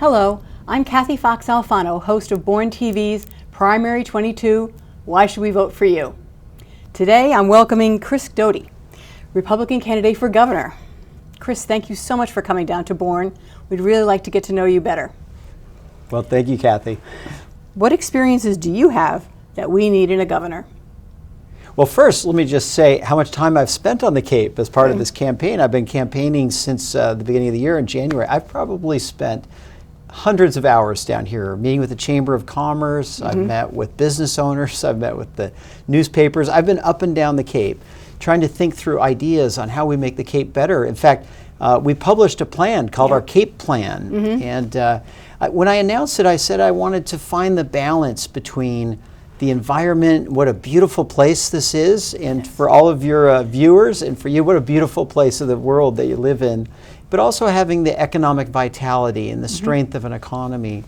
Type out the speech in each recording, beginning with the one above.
Hello, I'm Kathy Fox Alfano, host of Born TV's Primary 22, Why Should We Vote for You? Today I'm welcoming Chris Doughty, Republican candidate for governor. Chris, thank you so much for coming down to Born. We'd really like to get to know you better. Well, thank you, Kathy. What experiences do you have that we need in a governor? Well, first, let me just say how much time I've spent on the Cape as part of this campaign. I've been campaigning since the beginning of the year in January. I've probably spent hundreds of hours down here, meeting with the Chamber of Commerce. I've met with business owners. I've met with the newspapers. I've been up and down the Cape trying to think through ideas on how we make the Cape better. In fact, we published a plan called our Cape Plan. And when I announced it, I said I wanted to find the balance between the environment, what a beautiful place this is, and for all of your viewers, and for you, what a beautiful place of the world that you live in, but also having the economic vitality and the strength of an economy.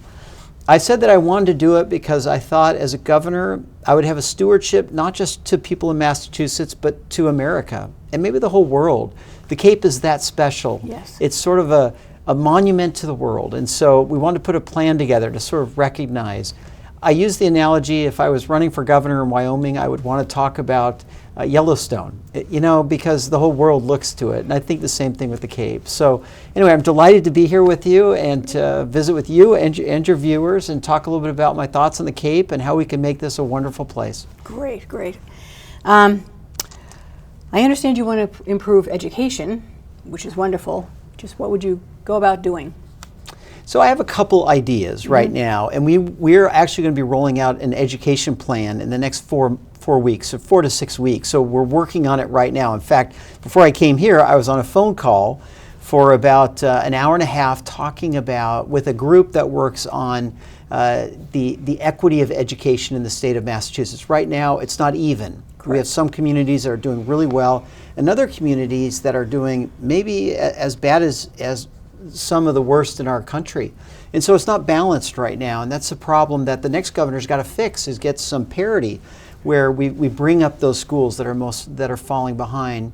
I said that I wanted to do it because I thought as a governor, I would have a stewardship not just to people in Massachusetts, but to America, and maybe the whole world. The Cape is that special. Yes. It's sort of a monument to the world, and so we wanted to put a plan together to sort of recognize. I use the analogy, if I was running for governor in Wyoming, I would want to talk about Yellowstone, because the whole world looks to it. And I think the same thing with the Cape. So anyway, I'm delighted to be here with you and to visit with you and your viewers and talk a little bit about my thoughts on the Cape and how we can make this a wonderful place. Great, great. I understand you want to improve education, which is wonderful. Just what would you go about doing? So I have a couple ideas right now, and we're actually going to be rolling out an education plan in the next four weeks, so 4 to 6 weeks. So we're working on it right now. In fact, before I came here, I was on a phone call for about an hour and a half talking about with a group that works on the equity of education in the state of Massachusetts. Right now, it's not even. Correct. We have some communities that are doing really well, and other communities that are doing maybe as bad as some of the worst in our country. And so it's not balanced right now, and that's the problem that the next governor's got to fix, is get some parity where we bring up those schools that are falling behind.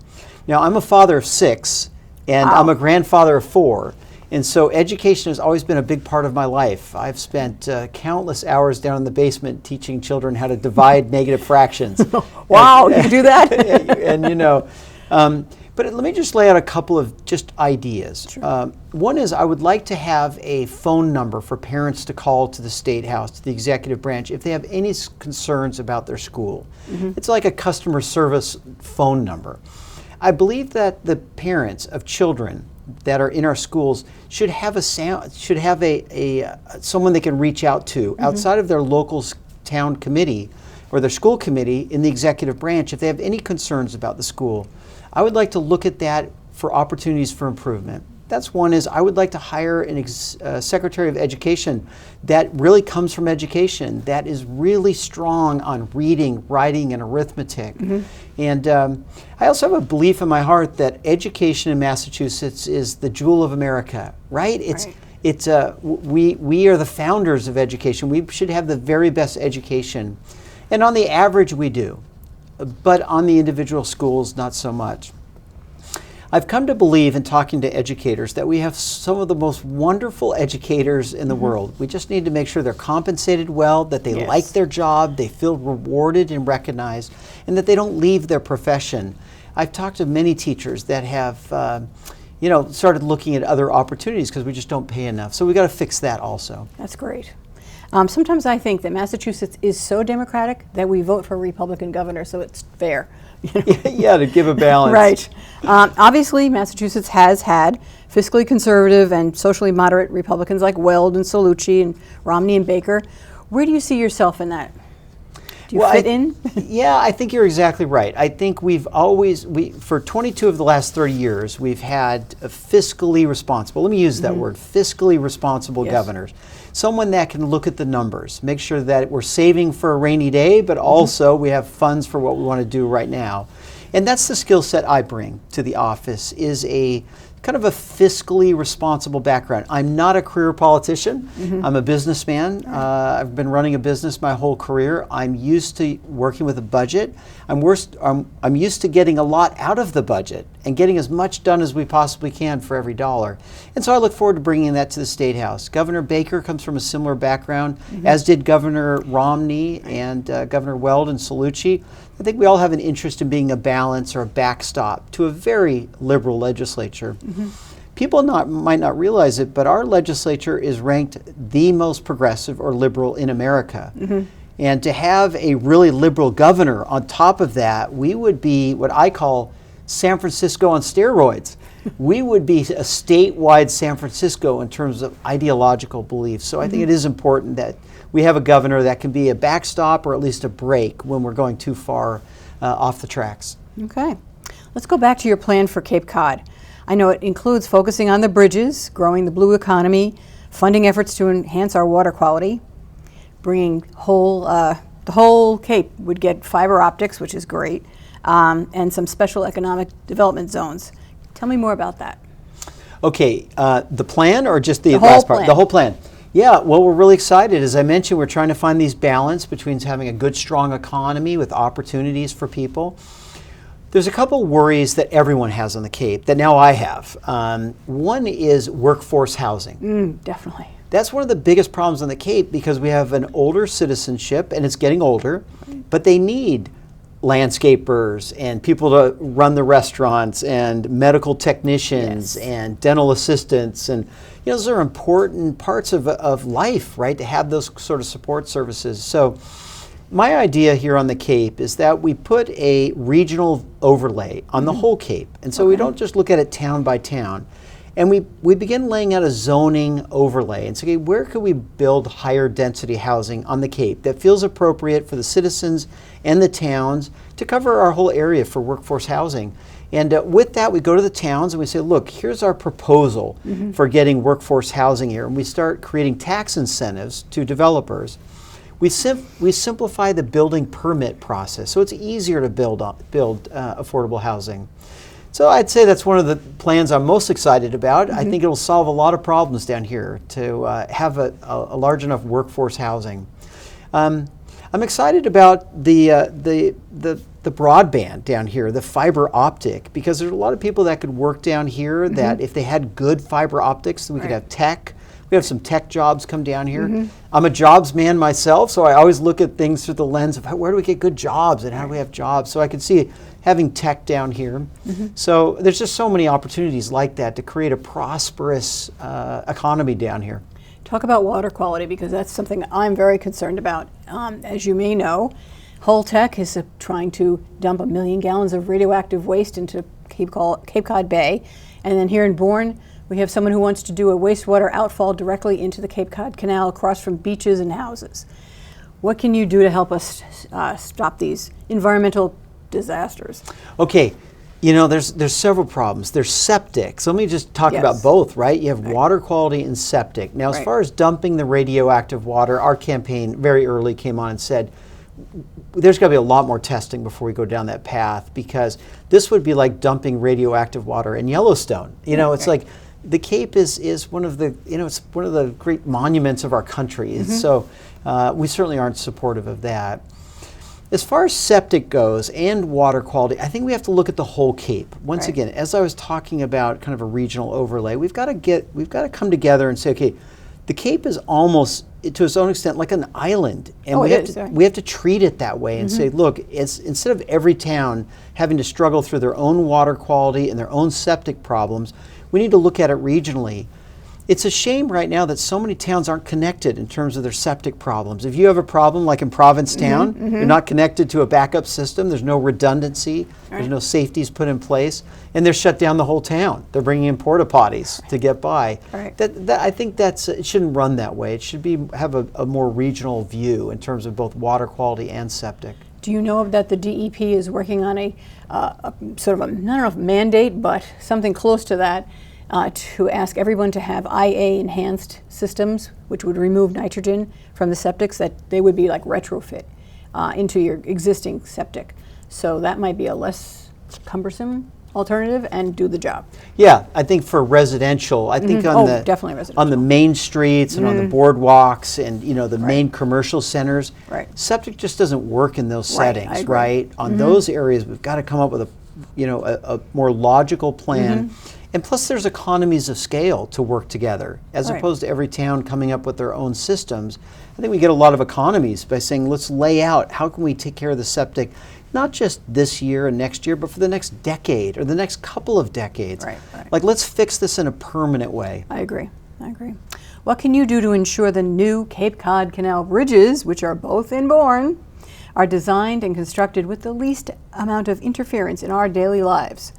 Now, I'm a father of 6, and I'm a grandfather of 4, and so education has always been a big part of my life. I've spent countless hours down in the basement teaching children how to divide negative fractions. Wow, you do that? And but let me just lay out a couple of just ideas. Sure. One is I would like to have a phone number for parents to call to the State House, to the executive branch, if they have any concerns about their school. It's like a customer service phone number. I believe that the parents of children that are in our schools should have someone they can reach out to outside of their local town committee or their school committee in the executive branch if they have any concerns about the school. I would like to look at that for opportunities for improvement. That's one. Is I would like to hire a Secretary of Education that really comes from education, that is really strong on reading, writing, and arithmetic. And I also have a belief in my heart that education in Massachusetts is the jewel of America, right? We are the founders of education. We should have the very best education. And on the average, we do. But on the individual schools, not so much. I've come to believe in talking to educators that we have some of the most wonderful educators in the world. We just need to make sure they're compensated well, that they like their job, they feel rewarded and recognized, and that they don't leave their profession. I've talked to many teachers that have started looking at other opportunities because we just don't pay enough. So we've got to fix that also. That's great. Sometimes I think that Massachusetts is so democratic that we vote for a Republican governor, so it's fair. Yeah, to give a balance. Right. Obviously, Massachusetts has had fiscally conservative and socially moderate Republicans like Weld and Cellucci and Romney and Baker. Where do you see yourself in that? Do you fit in? Yeah, I think you're exactly right. I think for 22 of the last 30 years, we've had a fiscally responsible, let me use that word, fiscally responsible governors. Someone that can look at the numbers, make sure that we're saving for a rainy day, but also we have funds for what we want to do right now. And that's the skill set I bring to the office, is a kind of a fiscally responsible background. I'm not a career politician. I'm a businessman. I've been running a business my whole career. I'm used to working with a budget. I'm used to getting a lot out of the budget and getting as much done as we possibly can for every dollar. And so I look forward to bringing that to the State House. Governor Baker comes from a similar background, as did Governor Romney and Governor Weld and Cellucci. I think we all have an interest in being a balance or a backstop to a very liberal legislature. People might not realize it, but our legislature is ranked the most progressive or liberal in America. And to have a really liberal governor on top of that, we would be what I call San Francisco on steroids. We would be a statewide San Francisco in terms of ideological beliefs. So I think it is important that we have a governor that can be a backstop or at least a brake when we're going too far off the tracks. Okay. Let's go back to your plan for Cape Cod. I know it includes focusing on the bridges, growing the blue economy, funding efforts to enhance our water quality, bringing the whole Cape would get fiber optics, which is great, and some special economic development zones. Tell me more about that. Okay, the plan or just the whole last part? plan. The whole plan. Yeah, well, we're really excited. As I mentioned, we're trying to find these balance between having a good, strong economy with opportunities for people. There's a couple worries that everyone has on the Cape that now I have. One is workforce housing. Definitely. That's one of the biggest problems on the Cape because we have an older citizenship and it's getting older, but they need landscapers and people to run the restaurants and medical technicians and dental assistants. And those are important parts of life, right, to have those sort of support services. So my idea here on the Cape is that we put a regional overlay on the whole Cape. And so we don't just look at it town by town. And we begin laying out a zoning overlay and say, okay, where could we build higher density housing on the Cape that feels appropriate for the citizens and the towns to cover our whole area for workforce housing? And with that, we go to the towns and we say, look, here's our proposal for getting workforce housing here. And we start creating tax incentives to developers. We simplify the building permit process so it's easier to build affordable housing. So I'd say that's one of the plans I'm most excited about. I think it'll solve a lot of problems down here to have a large enough workforce housing. I'm excited about the broadband down here, the fiber optic, because there's a lot of people that could work down here that if they had good fiber optics, we could have tech. We have some tech jobs come down here. I'm a jobs man myself, so I always look at things through the lens of where do we get good jobs and how do we have jobs? So I could see having tech down here. So there's just so many opportunities like that to create a prosperous economy down here. Talk about water quality because that's something I'm very concerned about. As you may know, Holtec is trying to dump 1 million gallons of radioactive waste into Cape Cod Bay. And then here in Bourne, we have someone who wants to do a wastewater outfall directly into the Cape Cod Canal across from beaches and houses. What can you do to help us stop these environmental disasters? Okay, there's several problems. There's septic. So let me just talk about both, right? You have water quality and septic. Now, as far as dumping the radioactive water, our campaign very early came on and said, there's got to be a lot more testing before we go down that path because this would be like dumping radioactive water in Yellowstone. It's like the Cape is one of the it's one of the great monuments of our country. So we certainly aren't supportive of that. As far as septic goes and water quality, I think we have to look at the whole Cape. Once again, as I was talking about kind of a regional overlay, we've got to come together and say, okay, the Cape is almost to its own extent like an island, and we have to treat it that way and say, look, it's instead of every town having to struggle through their own water quality and their own septic problems, we need to look at it regionally. It's a shame right now that so many towns aren't connected in terms of their septic problems. If you have a problem like in Provincetown, you're not connected to a backup system, there's no redundancy, there's no safeties put in place, and they're shut down the whole town. They're bringing in porta potties to get by. I think it shouldn't run that way. It should have a more regional view in terms of both water quality and septic. Do you know that the DEP is working on a sort of I don't know if mandate, but something close to that, to ask everyone to have IA enhanced systems, which would remove nitrogen from the septics, that they would be like retrofit into your existing septic. So that might be a less cumbersome alternative and do the job. Yeah, I think for residential, I think definitely residential. On the main streets and on the boardwalks and the main commercial centers, septic just doesn't work in those settings, right? On those areas, we've got to come up with a more logical plan. And plus there's economies of scale to work together, as opposed to every town coming up with their own systems. I think we get a lot of economies by saying, let's lay out how can we take care of the septic, not just this year and next year, but for the next decade or the next couple of decades. Like, let's fix this in a permanent way. I agree. What can you do to ensure the new Cape Cod Canal bridges, which are both in Bourne, are designed and constructed with the least amount of interference in our daily lives?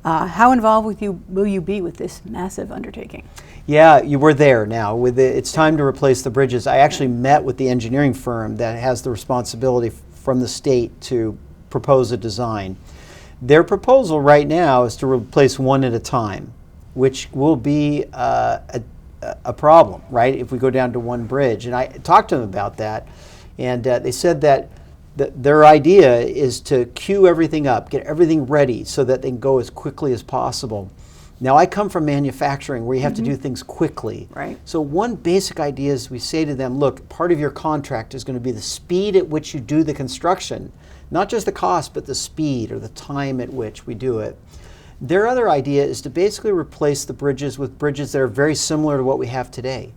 How involved will you be with this massive undertaking? Yeah, you were there now. It's time to replace the bridges. I actually met with the engineering firm that has the responsibility from the state to propose a design. Their proposal right now is to replace one at a time, which will be a problem, right, if we go down to one bridge. And I talked to them about that, and they said that their idea is to queue everything up, get everything ready so that they can go as quickly as possible. Now, I come from manufacturing where you have to do things quickly. So one basic idea is we say to them, look, part of your contract is going to be the speed at which you do the construction, not just the cost, but the speed or the time at which we do it. Their other idea is to basically replace the bridges with bridges that are very similar to what we have today.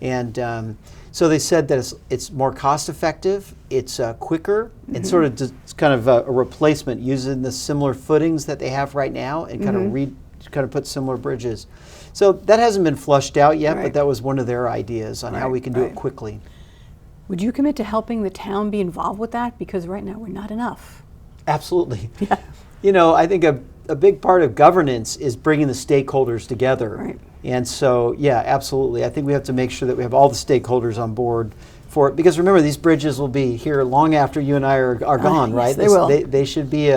And so they said that it's more cost effective, it's quicker, it's sort of it's kind of a replacement using the similar footings that they have right now and kind of put similar bridges. So that hasn't been flushed out yet, but that was one of their ideas on how we can do it quickly. Would you commit to helping the town be involved with that? Because right now we're not enough. Absolutely. I think a big part of governance is bringing the stakeholders together. And so, yeah, absolutely. I think we have to make sure that we have all the stakeholders on board for it. Because remember, these bridges will be here long after you and I are gone, right? Yes, they will. They should be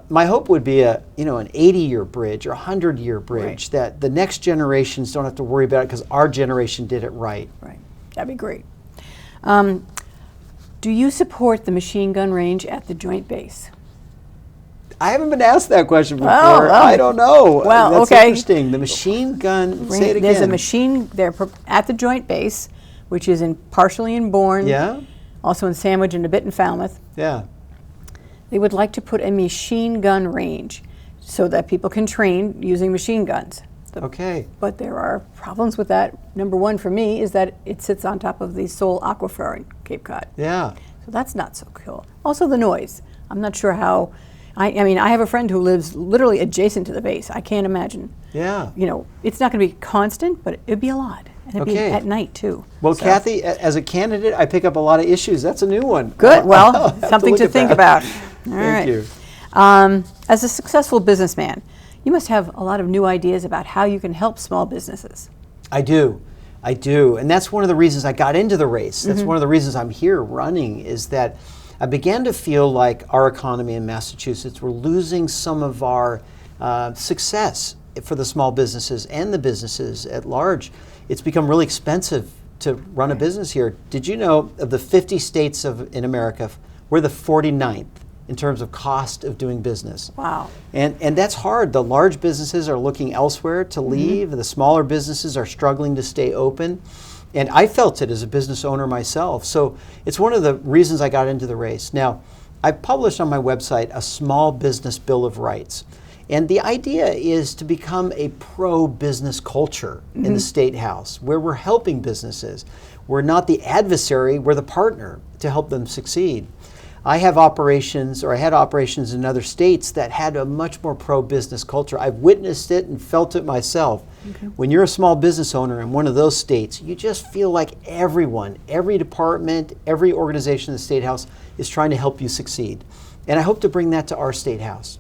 my hope would be an 80-year bridge or 100-year bridge that the next generations don't have to worry about it because our generation did it right. That'd be great. Do you support the machine gun range at the Joint Base? I haven't been asked that question before. I don't know. That's interesting. The machine gun, say it again. There's a machine there at the Joint Base, which is partially in Bourne, also in Sandwich and a bit in Falmouth. They would like to put a machine gun range so that people can train using machine guns. But there are problems with that. Number one for me is that it sits on top of the Sole Aquifer in Cape Cod. So that's not so cool. Also the noise. I'm not sure how. I mean, I have a friend who lives literally adjacent to the base. I can't imagine. It's not going to be constant, but it'd be a lot. And it'd be at night, too. Well, so. Kathy, as a candidate, I pick up a lot of issues. That's a new one. Good. Well, something to think about. Thank you. As a successful businessman, you must have a lot of new ideas about how you can help small businesses. I do. And that's one of the reasons I got into the race. That's one of the reasons I'm here running, is that I began to feel like our economy in Massachusetts, we're losing some of our success for the small businesses and the businesses at large. It's become really expensive to run a business here. Did you know of the 50 states in America, we're the 49th in terms of cost of doing business. Wow. And that's hard. The large businesses are looking elsewhere to leave. The smaller businesses are struggling to stay open. And I felt it as a business owner myself. So it's one of the reasons I got into the race. Now, I've published on my website a small business bill of rights. And the idea is to become a pro-business culture in the State House, where we're helping businesses. We're not the adversary, we're the partner to help them succeed. I had operations in other states that had a much more pro-business culture. I've witnessed it and felt it myself. When you're a small business owner in one of those states, you just feel like everyone, every department, every organization in the State House is trying to help you succeed. And I hope to bring that to our State House.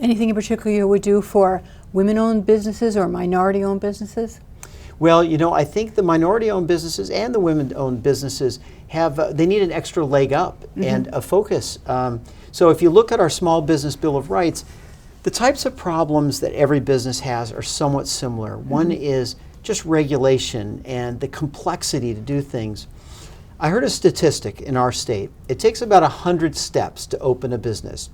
Anything in particular you would do for women-owned businesses or minority-owned businesses? Well, I think the minority-owned businesses and the women-owned businesses they need an extra leg up and a focus. So if you look at our Small Business Bill of Rights, the types of problems that every business has are somewhat similar. One is just regulation and the complexity to do things. I heard a statistic in our state. It takes about 100 steps to open a business.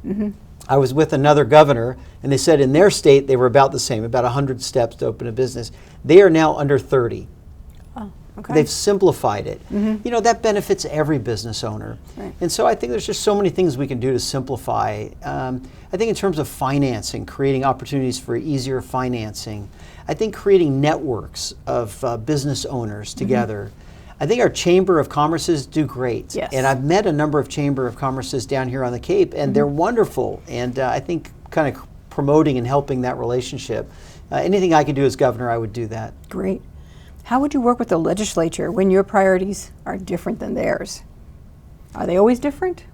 I was with another governor, and they said in their state they were about the same, about 100 steps to open a business. They are now under 30. Okay. They've simplified it. You know, that benefits every business owner. Right. And so I think there's just so many things we can do to simplify. I think in terms of financing, creating opportunities for easier financing, I think creating networks of business owners together. I think our Chamber of Commerces do great. Yes. And I've met a number of Chamber of Commerces down here on the Cape, and they're wonderful. And I think kind of promoting and helping that relationship. Anything I could do as governor, I would do that. Great. How would you work with the legislature when your priorities are different than theirs? Are they always different?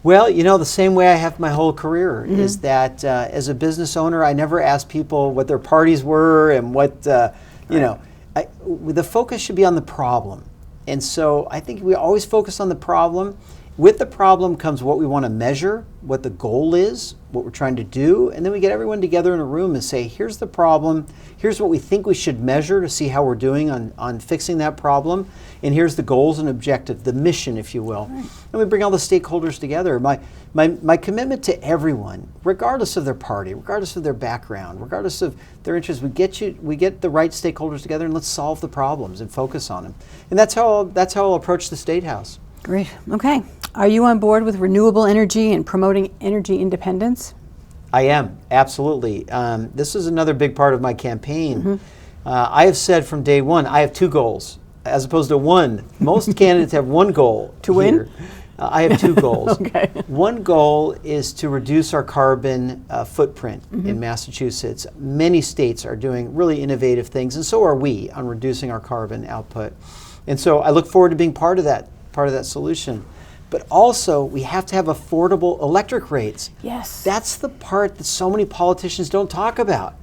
Well, you know, the same way I have my whole career is that as a business owner, I never ask people what their parties were and what, you know, the focus should be on the problem. And so I think we always focus on the problem. With the problem comes what we want to measure, what the goal is, what we're trying to do, and then we get everyone together in a room and say, here's the problem, here's what we think we should measure to see how we're doing on fixing that problem, and here's the goals and objective, the mission, if you will. Right. And we bring all the stakeholders together. My commitment to everyone, regardless of their party, regardless of their background, regardless of their interests, we get the right stakeholders together and let's solve the problems and focus on them. And that's how I'll approach the State House. Great. Okay. Are you on board with renewable energy and promoting energy independence? I am, absolutely. This is another big part of my campaign. I have said from day one, I have two goals, as opposed to one. Most candidates have one goal. To win? I have two goals. Okay. One goal is to reduce our carbon footprint in Massachusetts. Many states are doing really innovative things, and so are we on reducing our carbon output. And so I look forward to being part of that solution. But also, we have to have affordable electric rates. Yes. That's the part that so many politicians don't talk about,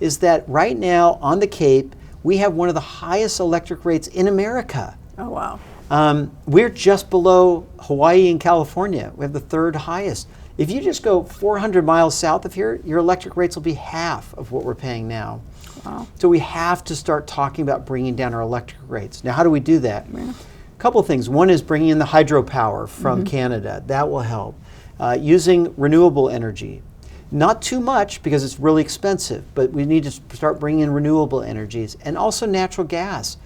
is that right now on the Cape, we have one of the highest electric rates in America. Oh, wow. We're just below Hawaii and California. We have the third highest. If you just go 400 miles south of here, your electric rates will be half of what we're paying now. Wow. So we have to start talking about bringing down our electric rates. Now, how do we do that? Yeah. Couple of things. One is bringing in the hydropower from Canada. That will help. Using renewable energy. Not too much because it's really expensive, but we need to start bringing in renewable energies. And also natural gas.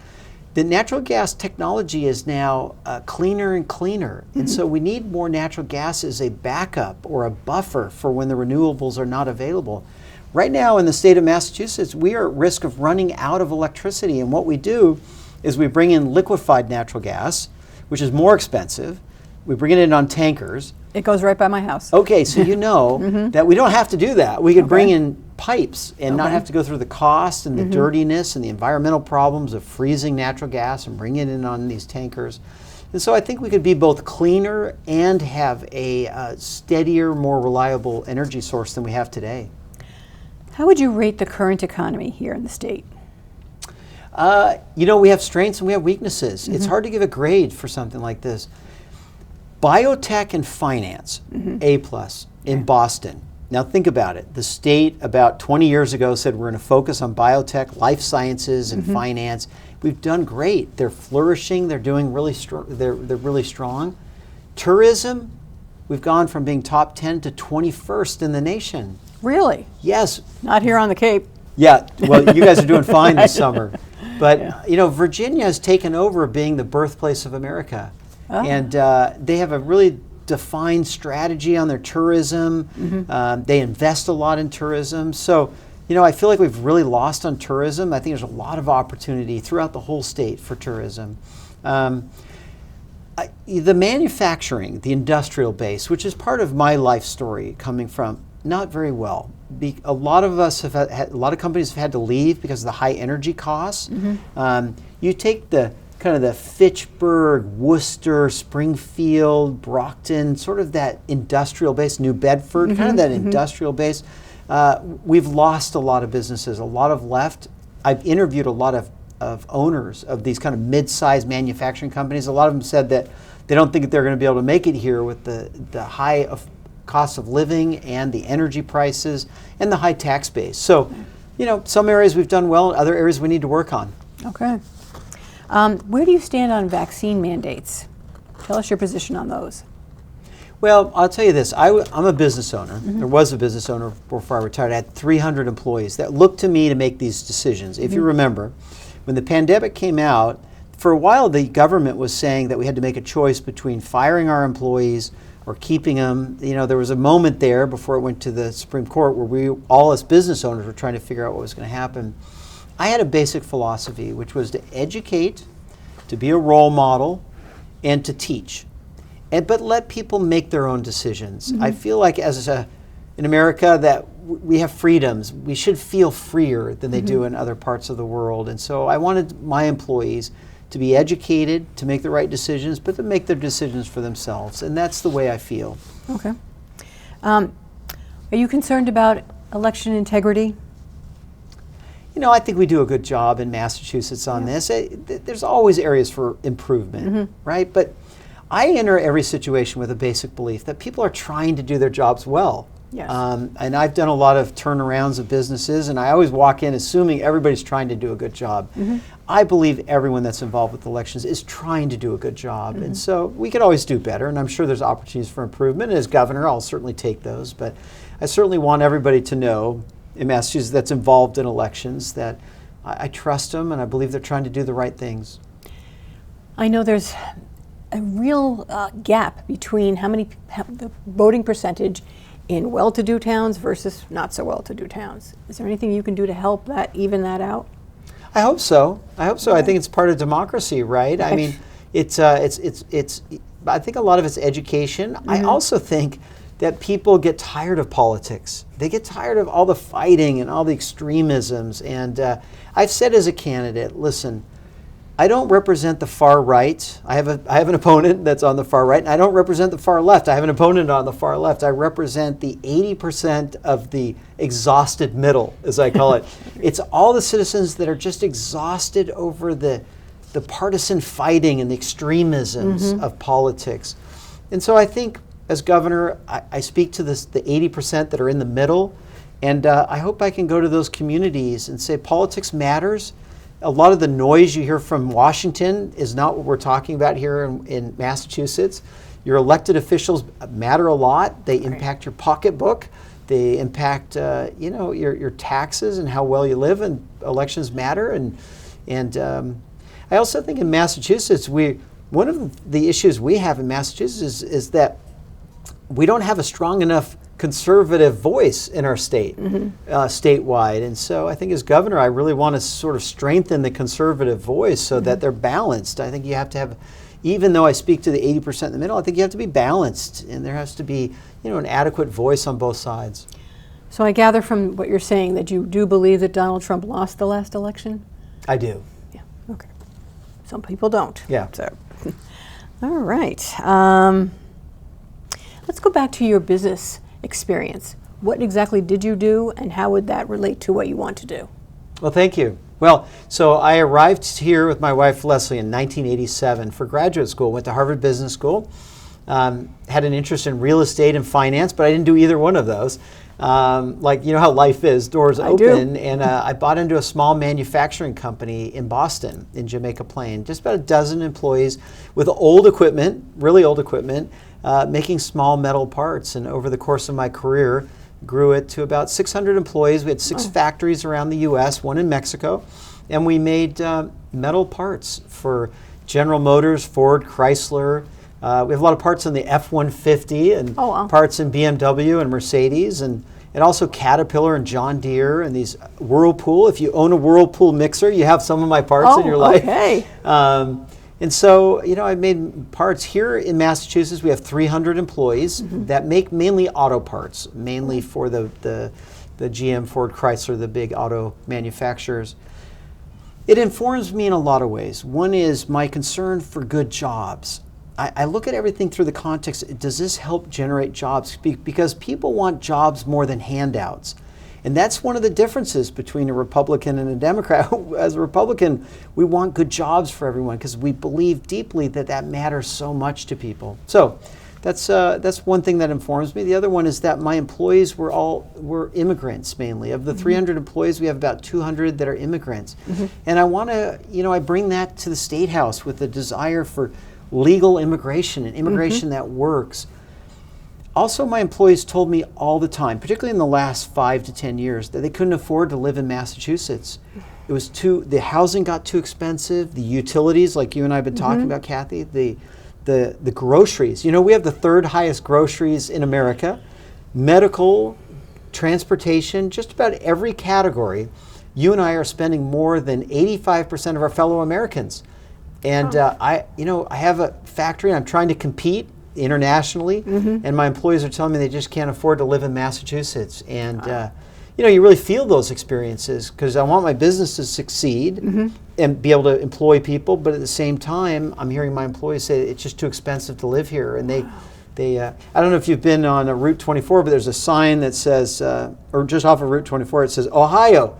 The natural gas technology is now cleaner and cleaner. And so we need more natural gas as a backup or a buffer for when the renewables are not available. Right now in the state of Massachusetts, we are at risk of running out of electricity. And what we do is we bring in liquefied natural gas, which is more expensive. We bring it in on tankers. It goes right by my house. Okay, so you know that we don't have to do that. We could bring in pipes and not have to go through the cost and the dirtiness and the environmental problems of freezing natural gas and bring it in on these tankers. And so I think we could be both cleaner and have a steadier, more reliable energy source than we have today. How would you rate the current economy here in the state? You know, we have strengths and we have weaknesses. It's hard to give a grade for something like this. Biotech and finance, A+ in Boston. Now think about it. The state about 20 years ago said we're going to focus on biotech, life sciences, and finance. We've done great. They're flourishing. They're doing really strong. They're really strong. Tourism, we've gone from being top 10 to 21st in the nation. Really? Yes. Not here on the Cape. Yeah. Well, you guys are doing fine this summer. But, you know, Virginia has taken over being the birthplace of America. Oh. And they have a really defined strategy on their tourism. They invest a lot in tourism. So, you know, I feel like we've really lost on tourism. I think there's a lot of opportunity throughout the whole state for tourism. The manufacturing, the industrial base, which is part of my life story coming from, not very well. A lot of us have had, a lot of companies have had to leave because of the high energy costs. You take the kind of the Fitchburg, Worcester, Springfield, Brockton, sort of that industrial base, New Bedford, kind of that industrial base. We've lost a lot of businesses, a lot have left. I've interviewed a lot of owners of these kind of mid-sized manufacturing companies. A lot of them said that they don't think that they're going to be able to make it here with the high cost of living and the energy prices and the high tax base. So, you know, some areas we've done well, other areas we need to work on. Okay. Where do you stand on vaccine mandates? Tell us your position on those. Well, I'll tell you this. I'm a business owner. There was a business owner before I retired. I had 300 employees that looked to me to make these decisions. If you remember, when the pandemic came out, for a while the government was saying that we had to make a choice between firing our employees or keeping them. You know, there was a moment there before it went to the Supreme Court where we all as business owners were trying to figure out what was going to happen. I had a basic philosophy, which was to educate, to be a role model, and to teach. But let people make their own decisions. I feel like in America that we have freedoms. We should feel freer than they do in other parts of the world. And so I wanted my employees to be educated, to make the right decisions, but to make their decisions for themselves. And that's the way I feel. Okay. Are you concerned about election integrity? You know, I think we do a good job in Massachusetts on this. There's always areas for improvement, right? But I enter every situation with a basic belief that people are trying to do their jobs well. Yes. And I've done a lot of turnarounds of businesses, and I always walk in assuming everybody's trying to do a good job. I believe everyone that's involved with elections is trying to do a good job. And so we could always do better, and I'm sure there's opportunities for improvement. And as governor, I'll certainly take those. But I certainly want everybody to know in Massachusetts that's involved in elections that I trust them, and I believe they're trying to do the right things. I know there's a real gap between the voting percentage in well-to-do towns versus not so well-to-do towns. Is there anything you can do to help even that out? I hope so. I think it's part of democracy, right? I mean, it's. I think a lot of it's education. I also think that people get tired of politics. They get tired of all the fighting and all the extremisms. And I've said as a candidate, listen, I don't represent the far right. I have an opponent that's on the far right, and I don't represent the far left. I have an opponent on the far left. I represent the 80% of the exhausted middle, as I call it. It's all the citizens that are just exhausted over the partisan fighting and the extremisms of politics. And so I think as governor, I speak to the 80% that are in the middle, and I hope I can go to those communities and say politics matters. A lot of the noise you hear from Washington is not what we're talking about here in Massachusetts. Your elected officials matter a lot. They impact your pocketbook. They impact your taxes and how well you live, and elections matter. And I also think in Massachusetts, one of the issues we have in Massachusetts is that we don't have a strong enough conservative voice in our state, statewide. And so I think as governor, I really want to sort of strengthen the conservative voice so that they're balanced. I think you have to have, even though I speak to the 80% in the middle, I think you have to be balanced, and there has to be, an adequate voice on both sides. So I gather from what you're saying that you do believe that Donald Trump lost the last election? I do. Yeah, okay. Some people don't. Yeah. So, all right. Let's go back to your business experience. What exactly did you do, and how would that relate to what you want to do? Well, thank you. Well, so I arrived here with my wife Leslie in 1987 for graduate school. Went to Harvard Business School. Had an interest in real estate and finance, but I didn't do either one of those. Like, you know how life is, doors open. And I bought into a small manufacturing company in Boston, in Jamaica Plain. Just about a dozen employees with old equipment, really old equipment, making small metal parts. And over the course of my career, grew it to about 600 employees. We had 6 factories around the U.S., 1 in Mexico. And we made metal parts for General Motors, Ford, Chrysler. We have a lot of parts in the F-150 and parts in BMW and Mercedes, and also Caterpillar and John Deere and these Whirlpool. If you own a Whirlpool mixer, you have some of my parts in your life. Okay. And so, I made parts here in Massachusetts. We have 300 employees that make mainly auto parts, mainly for the GM, Ford, Chrysler, the big auto manufacturers. It informs me in a lot of ways. One is my concern for good jobs. I look at everything through the context, does this help generate jobs? Because people want jobs more than handouts. And that's one of the differences between a Republican and a Democrat. As a Republican, we want good jobs for everyone because we believe deeply that matters so much to people. So that's one thing that informs me. The other one is that my employees were immigrants mainly. Of the 300 employees, we have about 200 that are immigrants. And I want to, I bring that to the State House with a desire for legal immigration and immigration that works. Also, my employees told me all the time, particularly in the last 5 to 10 years, that they couldn't afford to live in Massachusetts. the housing got too expensive, the utilities, like you and I have been talking about, Kathy, the groceries. You know, we have the third highest groceries in America, medical, transportation, just about every category. You and I are spending more than 85% of our fellow Americans. And I have a factory, and I'm trying to compete internationally, and my employees are telling me they just can't afford to live in Massachusetts. And you really feel those experiences, because I want my business to succeed and be able to employ people, but at the same time, I'm hearing my employees say it's just too expensive to live here. And they I don't know if you've been on Route 24, but there's a sign that says, or just off of Route 24, it says, Ohio,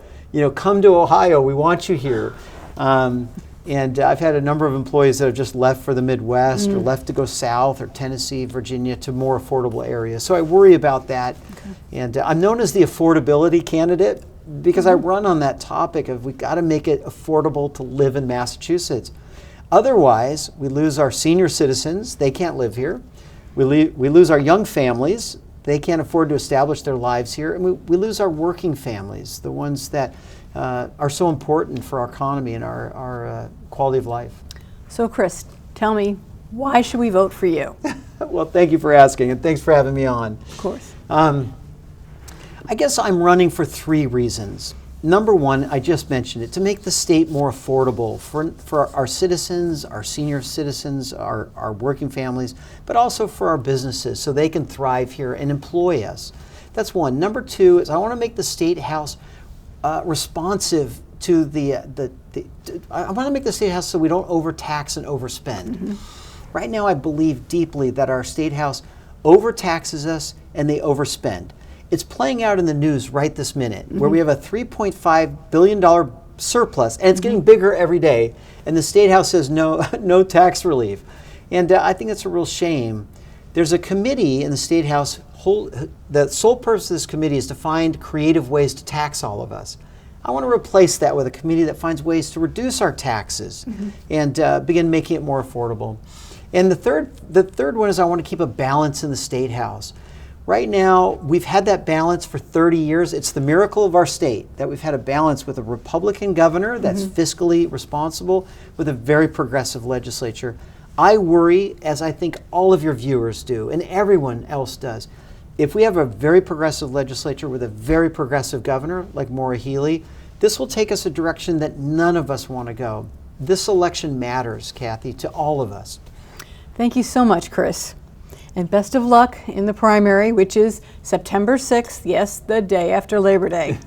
come to Ohio, we want you here. And I've had a number of employees that have just left for the Midwest or left to go south or Tennessee, Virginia, to more affordable areas. So I worry about that. And I'm known as the affordability candidate because I run on that topic of we've got to make it affordable to live in Massachusetts. Otherwise, we lose our senior citizens. They can't live here. We lose our young families. They can't afford to establish their lives here. And we lose our working families, the ones that are so important for our economy and our quality of life. So Chris, tell me, why should we vote for you? Well, thank you for asking, and thanks for having me on. Of course. I guess I'm running for 3 reasons. Number one, I just mentioned it, to make the state more affordable for our citizens, our senior citizens, our working families, but also for our businesses so they can thrive here and employ us. That's one. Number 2 is I want to make the State House responsive to I want to make the State House so we don't overtax and overspend. Right now, I believe deeply that our State House overtaxes us and they overspend. It's playing out in the news right this minute, where we have a $3.5 billion surplus, and it's getting bigger every day, and the State House says no tax relief. And I think it's a real shame. There's a committee in the State House, the sole purpose of this committee is to find creative ways to tax all of us. I want to replace that with a committee that finds ways to reduce our taxes and begin making it more affordable. And the third one is I want to keep a balance in the State House. Right now, we've had that balance for 30 years. It's the miracle of our state that we've had a balance with a Republican governor that's fiscally responsible with a very progressive legislature. I worry, as I think all of your viewers do, and everyone else does, if we have a very progressive legislature with a very progressive governor like Maura Healey, this will take us a direction that none of us want to go. This election matters, Kathy, to all of us. Thank you so much, Chris. And best of luck in the primary, which is September 6th, yes, the day after Labor Day.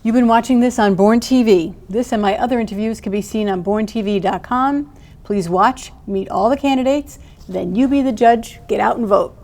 You've been watching this on Born TV. This and my other interviews can be seen on borntv.com. Please watch, meet all the candidates, then you be the judge, get out and vote.